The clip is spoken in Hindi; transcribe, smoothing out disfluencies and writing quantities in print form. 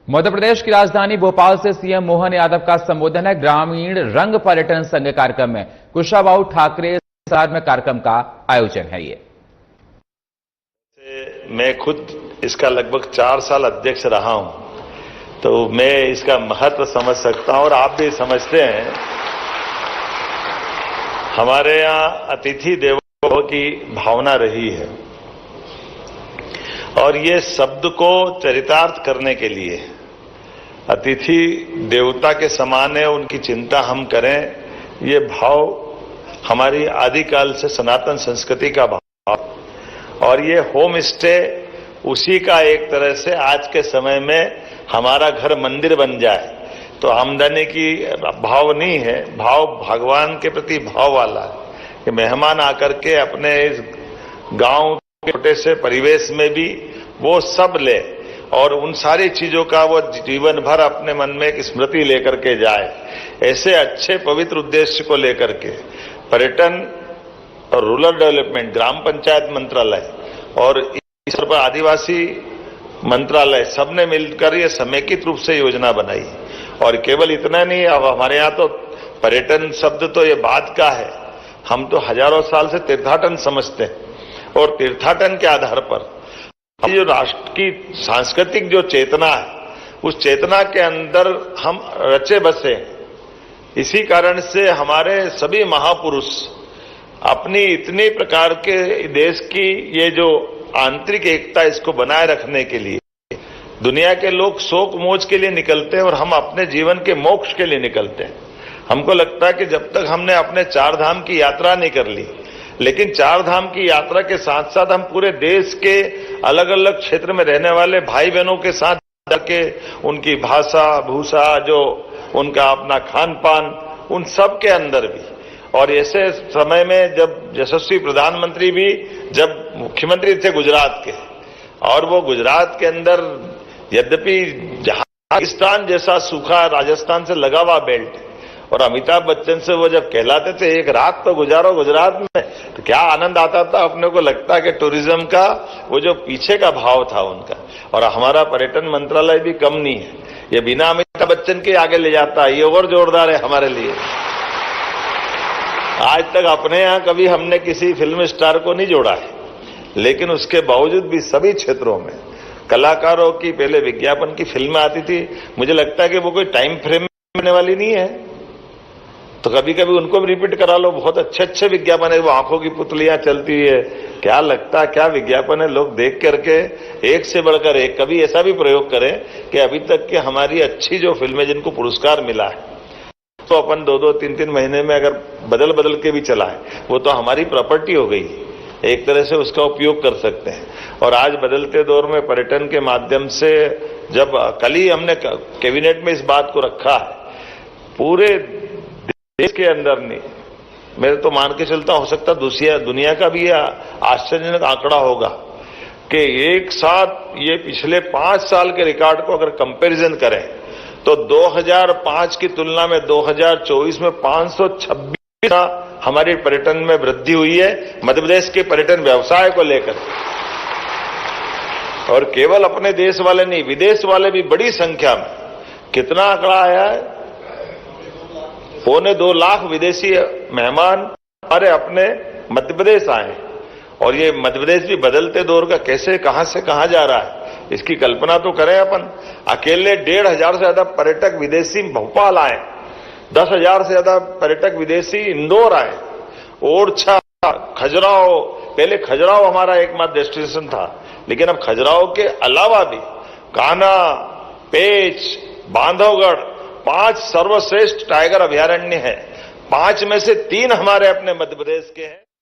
मध्य प्रदेश की राजधानी भोपाल से सीएम मोहन यादव का संबोधन है। ग्रामीण रंग पर्यटन संघ कार्यक्रम में कुशाभाऊ ठाकरे सार में कार्यक्रम का आयोजन है। ये मैं खुद इसका लगभग 4 साल अध्यक्ष रहा हूं, तो मैं इसका महत्व समझ सकता हूं और आप भी समझते हैं। हमारे यहां अतिथि देवो की भावना रही है और ये शब्द को चरितार्थ करने के लिए अतिथि देवता के समान है, उनकी चिंता हम करें, ये भाव हमारी आदिकाल से सनातन संस्कृति का भाव और ये होम स्टे उसी का एक तरह से आज के समय में हमारा घर मंदिर बन जाए तो आमदनी की भाव नहीं है, भाव भगवान के प्रति भाव वाला है कि मेहमान आकर के अपने इस गांव के छोटे से परिवेश में भी वो सब ले और उन सारी चीजों का वो जीवन भर अपने मन में एक स्मृति लेकर के जाए। ऐसे अच्छे पवित्र उद्देश्य को लेकर के पर्यटन और रूरल डेवलपमेंट, ग्राम पंचायत मंत्रालय और इस पर आदिवासी मंत्रालय सबने मिलकर ये समेकित रूप से योजना बनाई। और केवल इतना नहीं, अब हमारे यहाँ तो पर्यटन शब्द तो ये बात का है, हम तो हजारों साल से तीर्थाटन समझते हैं और तीर्थाटन के आधार पर जो राष्ट्र की सांस्कृतिक जो चेतना है उस चेतना के अंदर हम रचे बसे। इसी कारण से हमारे सभी महापुरुष अपनी इतनी प्रकार के देश की ये जो आंतरिक एकता इसको बनाए रखने के लिए दुनिया के लोग शोक मोज के लिए निकलते हैं और हम अपने जीवन के मोक्ष के लिए निकलते हैं। हमको लगता है कि जब तक हमने अपने 4 धाम की यात्रा नहीं कर ली, लेकिन 4 धाम की यात्रा के साथ साथ हम पूरे देश के अलग अलग क्षेत्र में रहने वाले भाई बहनों के साथ जाके उनकी भाषा भूषा, जो उनका अपना खान पान, उन सब के अंदर भी। और ऐसे समय में जब यशस्वी प्रधानमंत्री भी जब मुख्यमंत्री थे गुजरात के, और वो गुजरात के अंदर यद्यपि राजस्थान जैसा सूखा राजस्थान से लगा हुआ बेल्ट और अमिताभ बच्चन से वो जब कहलाते थे एक रात तो गुजारो गुजरात में, तो क्या आनंद आता था। अपने को लगता है कि टूरिज्म का वो जो पीछे का भाव था उनका। और हमारा पर्यटन मंत्रालय भी कम नहीं है, ये बिना अमिताभ बच्चन के आगे ले जाता है, ये और जोरदार है हमारे लिए। आज तक अपने यहां कभी हमने किसी फिल्म स्टार को नहीं जोड़ा है, लेकिन उसके बावजूद भी सभी क्षेत्रों में कलाकारों की पहले विज्ञापन की फिल्में आती थी। मुझे लगता है कि वो कोई टाइम फ्रेम में होने वाली नहीं है, तो कभी कभी उनको भी रिपीट करा लो। बहुत अच्छे अच्छे विज्ञापन है, वो आंखों की पुतलियां चलती है, क्या लगता है क्या विज्ञापन है। लोग देख करके एक से बढ़कर एक, कभी ऐसा भी प्रयोग करें कि अभी तक की हमारी अच्छी जो फिल्में जिनको पुरस्कार मिला है तो अपन 2-2, 3-3 महीने में अगर बदल बदल के भी चलाएं, वो तो हमारी प्रॉपर्टी हो गई, एक तरह से उसका उपयोग कर सकते हैं। और आज बदलते दौर में पर्यटन के माध्यम से, जब कल ही हमने कैबिनेट में इस बात को रखा है, पूरे देश के अंदर नहीं, मैं तो मान के चलता हो सकता दुनिया का भी आश्चर्यजनक आंकड़ा होगा कि एक साथ ये पिछले 5 साल के रिकॉर्ड को अगर कंपैरिजन करें तो 2005 की तुलना में 2024 में 526 हमारे पर्यटन में वृद्धि हुई है, मध्य प्रदेश के पर्यटन व्यवसाय को लेकर। और केवल अपने देश वाले नहीं, विदेश वाले भी बड़ी संख्या में, कितना आंकड़ा आया है, 2.25 लाख विदेशी मेहमान हमारे अपने मध्य प्रदेश आए। और ये मध्य प्रदेश भी बदलते दौर का कैसे कहां से कहां जा रहा है, इसकी कल्पना तो करें अपन। अकेले 1,500 से ज्यादा पर्यटक विदेशी भोपाल आए, 10,000 से ज्यादा पर्यटक विदेशी इंदौर आए, ओरछा, खजुराहो। पहले खजुराहो हमारा एकमात्र डेस्टिनेशन था, लेकिन अब खजुराहो के अलावा भी कान्हा, पेंच, बांधवगढ़ 5 सर्वश्रेष्ठ टाइगर अभयारण्य है। 5 में से 3 हमारे अपने मध्य प्रदेश के हैं।